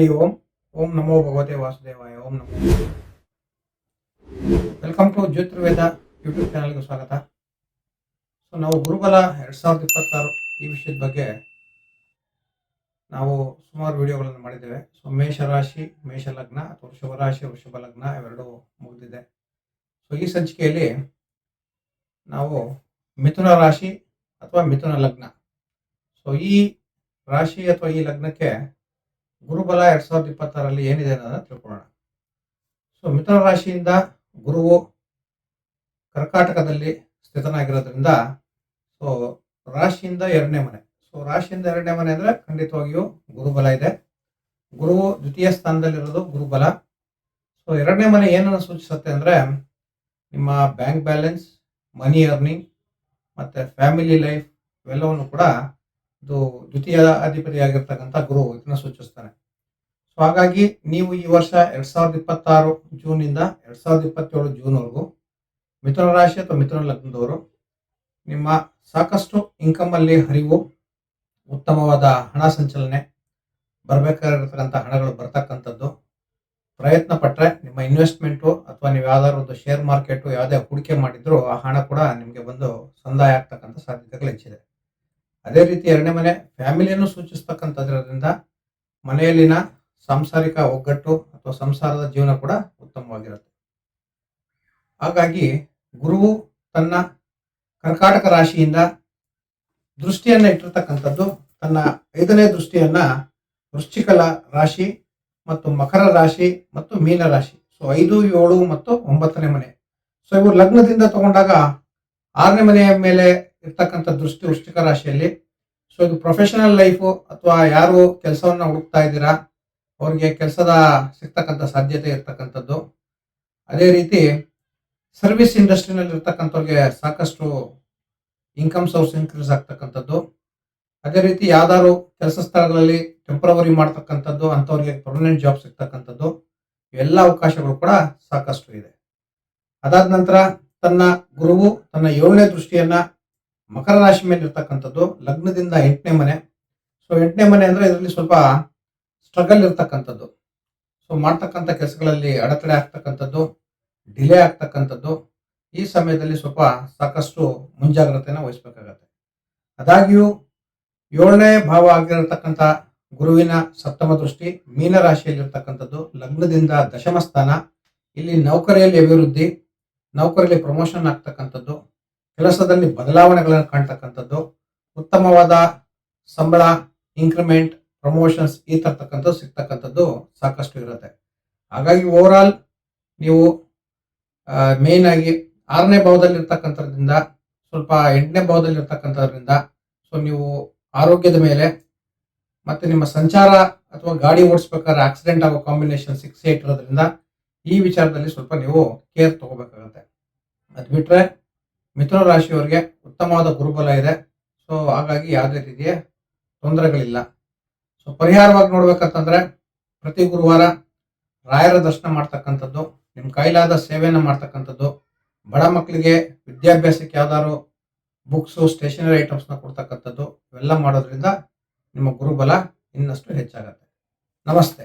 ಹರಿ ಓಂ. ಓಂ ನಮೋ ಭಗವತೆ ವಾಸುದೇವಾಯ. ಓಂ ನಮೋ. Welcome to ಜ್ಯೋತಿರ್ವೇದ YouTube ಚಾನಲ್ಗೆ ಸ್ವಾಗತ. ಸೊ ನಾವು ಗುರುಬಲ 2026 ಈ ವಿಷಯದ ಬಗ್ಗೆ ನಾವು ಸುಮಾರು ವಿಡಿಯೋಗಳನ್ನು ಮಾಡಿದ್ದೇವೆ. ಸೊ ಮೇಷರಾಶಿ, ಮೇಷ ಲಗ್ನ ಅಥವಾ ವೃಷಭ ರಾಶಿ, ವೃಷಭ ಲಗ್ನ ಇವೆರಡು ಮುಗಿದಿದೆ. ಸೊ ಈ ಸಂಚಿಕೆಯಲ್ಲಿ ನಾವು ಮಿಥುನ ರಾಶಿ ಅಥವಾ ಮಿಥುನ ಲಗ್ನ, ಸೊ ಈ ರಾಶಿ ಅಥವಾ ಈ ಲಗ್ನಕ್ಕೆ ಗುರುಬಲ 2026 ಏನಿದೆ ಅನ್ನೋದನ್ನ ತಿಳ್ಕೊಳ್ಳೋಣ. ಸೊ ಮಿಥುನ ರಾಶಿಯಿಂದ ಗುರುವು ಕರ್ಕಾಟಕದಲ್ಲಿ ಸ್ಥಿತನಾಗಿರೋದ್ರಿಂದ ಸೊ ರಾಶಿಯಿಂದ 2ನೇ ಮನೆ. ಸೊ ರಾಶಿಯಿಂದ 2ನೇ ಮನೆ ಅಂದ್ರೆ ಖಂಡಿತವಾಗಿಯೂ ಗುರುಬಲ ಇದೆ. ಗುರುವು ದ್ವಿತೀಯ ಸ್ಥಾನದಲ್ಲಿರೋದು ಗುರುಬಲ. ಸೊ 2ನೇ ಮನೆ ಏನನ್ನು ಸೂಚಿಸುತ್ತೆ ಅಂದ್ರೆ ನಿಮ್ಮ ಬ್ಯಾಂಕ್ ಬ್ಯಾಲೆನ್ಸ್, ಮನಿ ಅರ್ನಿಂಗ್ ಮತ್ತೆ ಫ್ಯಾಮಿಲಿ ಲೈಫ್ ಇವೆಲ್ಲವನ್ನು ಕೂಡ ಇದು ದ್ವಿತೀಯ ಅಧಿಪತಿಯಾಗಿರ್ತಕ್ಕಂಥ ಗುರು ಇದನ್ನ ಸೂಚಿಸ್ತಾನೆ. ಸೊ ಹಾಗಾಗಿ ನೀವು ಈ ವರ್ಷ 2026 ಜೂನಿಂದ 2027 ಜೂನ್ವರೆಗೂ ಮಿಥುನ ರಾಶಿ ಅಥವಾ ಮಿಥುನ ಲಗ್ನದವರು ನಿಮ್ಮ ಸಾಕಷ್ಟು ಇನ್ಕಮ್ ಅಲ್ಲಿ ಹರಿವು, ಉತ್ತಮವಾದ ಹಣ ಸಂಚಲನೆ, ಬರಬೇಕಾಗಿರ್ತಕ್ಕಂಥ ಹಣಗಳು ಬರ್ತಕ್ಕಂಥದ್ದು, ಪ್ರಯತ್ನ ಪಟ್ಟರೆ ನಿಮ್ಮ ಇನ್ವೆಸ್ಟ್ಮೆಂಟು ಅಥವಾ ನೀವು ಯಾವ್ದಾದ್ರು ಒಂದು ಶೇರ್ ಮಾರ್ಕೆಟು ಯಾವುದೇ ಹೂಡಿಕೆ ಮಾಡಿದ್ರು ಆ ಹಣ ಕೂಡ ನಿಮಗೆ ಬಂದು ಸಂದಾಯ ಆಗ್ತಕ್ಕಂಥ ಸಾಧ್ಯತೆಗಳು ಹೆಚ್ಚಿದೆ. ಅದೇ ರೀತಿ 2ನೇ ಮನೆ ಫ್ಯಾಮಿಲಿಯನ್ನು ಸೂಚಿಸ್ತಕ್ಕಂಥದ್ರಿಂದ ಮನೆಯಲ್ಲಿನ ಸಾಂಸಾರಿಕ ಒಗ್ಗಟ್ಟು ಅಥವಾ ಸಂಸಾರದ ಜೀವನ ಕೂಡ ಉತ್ತಮವಾಗಿರುತ್ತೆ. ಹಾಗಾಗಿ ಗುರುವು ತನ್ನ ಕರ್ಕಾಟಕ ರಾಶಿಯಿಂದ ದೃಷ್ಟಿಯನ್ನ ಇಟ್ಟಿರ್ತಕ್ಕಂಥದ್ದು ತನ್ನ 5ನೇ ದೃಷ್ಟಿಯನ್ನ ವೃಶ್ಚಿಕ ರಾಶಿ ಮತ್ತು ಮಕರ ರಾಶಿ ಮತ್ತು ಮೀನ ರಾಶಿ, ಸೊ 5, 7 ಮತ್ತು 9ನೇ ಮನೆ. ಸೊ ಇವು ಲಗ್ನದಿಂದ ತಗೊಂಡಾಗ 6ನೇ ಮನೆಯ ಮೇಲೆ ಇರ್ತಕ್ಕಂಥ ದೃಷ್ಟಿ ವೃಶ್ಚಿಕ ರಾಶಿಯಲ್ಲಿ. ಸೊ ಇದು ಪ್ರೊಫೆಷನಲ್ ಲೈಫು ಅಥವಾ ಯಾರು ಕೆಲಸವನ್ನ ಹುಡುಕ್ತಾ ಇದ್ದೀರಾ ಅವ್ರಿಗೆ ಕೆಲಸದ ಸಿಗ್ತಕ್ಕಂಥ ಸಾಧ್ಯತೆ ಇರ್ತಕ್ಕಂಥದ್ದು. ಅದೇ ರೀತಿ ಸರ್ವಿಸ್ ಇಂಡಸ್ಟ್ರಿನಲ್ಲಿ ಇರ್ತಕ್ಕಂಥವ್ರಿಗೆ ಸಾಕಷ್ಟು ಇನ್ಕಮ್ ಸೋರ್ಸ್ ಇನ್ಕ್ರೀಸ್ ಆಗ್ತಕ್ಕಂಥದ್ದು. ಅದೇ ರೀತಿ ಯಾವ್ದಾದ್ರು ಕೆಲಸ ಸ್ಥಳಗಳಲ್ಲಿ ಟೆಂಪರವರಿ ಮಾಡ್ತಕ್ಕಂಥದ್ದು, ಅಂಥವ್ರಿಗೆ ಪರ್ಮನೆಂಟ್ ಜಾಬ್ ಸಿಗ್ತಕ್ಕಂಥದ್ದು, ಇವೆಲ್ಲ ಅವಕಾಶಗಳು ಕೂಡ ಸಾಕಷ್ಟು ಇದೆ. ಅದಾದ ನಂತರ ತನ್ನ ಗುರುವು ತನ್ನ 7ನೇ ದೃಷ್ಟಿಯನ್ನ ಮಕರ ರಾಶಿ ಮೇಲೆ ಇರ್ತಕ್ಕಂಥದ್ದು ಲಗ್ನದಿಂದ 8ನೇ ಮನೆ. ಸೊ 8ನೇ ಮನೆ ಅಂದ್ರೆ ಇದರಲ್ಲಿ ಸ್ವಲ್ಪ ಸ್ಟ್ರಗಲ್ ಇರ್ತಕ್ಕಂಥದ್ದು. ಸೊ ಮಾಡ್ತಕ್ಕಂಥ ಕೆಲಸಗಳಲ್ಲಿ ಅಡೆತಡೆ ಆಗ್ತಕ್ಕಂಥದ್ದು, ಡಿಲೇ ಆಗ್ತಕ್ಕಂಥದ್ದು. ಈ ಸಮಯದಲ್ಲಿ ಸ್ವಲ್ಪ ಸಾಕಷ್ಟು ಮುಂಜಾಗ್ರತೆಯನ್ನು ವಹಿಸಬೇಕಾಗತ್ತೆ. ಆದಾಗ್ಯೂ 7ನೇ ಭಾವ ಆಗಿರತಕ್ಕಂಥ ಗುರುವಿನ 7ಮ ದೃಷ್ಟಿ ಮೀನ ರಾಶಿಯಲ್ಲಿರ್ತಕ್ಕಂಥದ್ದು ಲಗ್ನದಿಂದ 10ಮ ಸ್ಥಾನ. ಇಲ್ಲಿ ನೌಕರಿಯಲ್ಲಿ ಅಭಿವೃದ್ಧಿ, ನೌಕರಿಯಲ್ಲಿ ಪ್ರಮೋಷನ್ ಆಗ್ತಕ್ಕಂಥದ್ದು, ಕೆಲಸದಲ್ಲಿ ಬದಲಾವಣೆಗಳನ್ನು ಕಾಣ್ತಕ್ಕಂಥದ್ದು, ಉತ್ತಮವಾದ ಸಂಬಳ, ಇನ್ಕ್ರಿಮೆಂಟ್, ಪ್ರಮೋಷನ್ಸ್ ಈ ತರ್ತಕ್ಕಂಥದ್ದು ಸಿಗ್ತಕ್ಕಂಥದ್ದು ಸಾಕಷ್ಟು ಇರುತ್ತೆ. ಹಾಗಾಗಿ ಓವರ್ ಆಲ್ ನೀವು ಮೇನ್ ಆಗಿ 6ನೇ ಭಾವದಲ್ಲಿ ಇರ್ತಕ್ಕಂಥದ್ರಿಂದ ಸ್ವಲ್ಪ 8ನೇ ಭಾವದಲ್ಲಿ ಇರ್ತಕ್ಕಂಥದ್ರಿಂದ ಸೊ ನೀವು ಆರೋಗ್ಯದ ಮೇಲೆ ಮತ್ತೆ ನಿಮ್ಮ ಸಂಚಾರ ಅಥವಾ ಗಾಡಿ ಓಡಿಸ್ಬೇಕಾದ್ರೆ ಆಕ್ಸಿಡೆಂಟ್ ಆಗೋ ಕಾಂಬಿನೇಷನ್ 6, 8 ಇರೋದ್ರಿಂದ ಈ ವಿಚಾರದಲ್ಲಿ ಸ್ವಲ್ಪ ನೀವು ಕೇರ್ ತಗೋಬೇಕಾಗತ್ತೆ. ಅದು ಬಿಟ್ರೆ ಮಿಥುನ ರಾಶಿಯವರಿಗೆ ಉತ್ತಮವಾದ ಗುರುಬಲ ಇದೆ. ಸೊ ಹಾಗಾಗಿ ಯಾವುದೇ ರೀತಿಯ ತೊಂದರೆಗಳಿಲ್ಲ. ಸೊ ಪರಿಹಾರವಾಗಿ ನೋಡ್ಬೇಕಂತಂದ್ರೆ ಪ್ರತಿ ಗುರುವಾರ ರಾಯರ ದರ್ಶನ ಮಾಡ್ತಕ್ಕಂಥದ್ದು, ನಿಮ್ಮ ಕೈಲಾದ ಸೇವೆಯನ್ನು ಮಾಡ್ತಕ್ಕಂಥದ್ದು, ಬಡ ಮಕ್ಕಳಿಗೆ ವಿದ್ಯಾಭ್ಯಾಸಕ್ಕೆ ಯಾವ್ದಾದ್ರು ಬುಕ್ಸು, ಸ್ಟೇಷನರಿ ಐಟಮ್ಸ್ನ ಕೊಡ್ತಕ್ಕಂಥದ್ದು, ಇವೆಲ್ಲ ಮಾಡೋದ್ರಿಂದ ನಿಮ್ಮ ಗುರುಬಲ ಇನ್ನಷ್ಟು ಹೆಚ್ಚಾಗತ್ತೆ. ನಮಸ್ತೆ.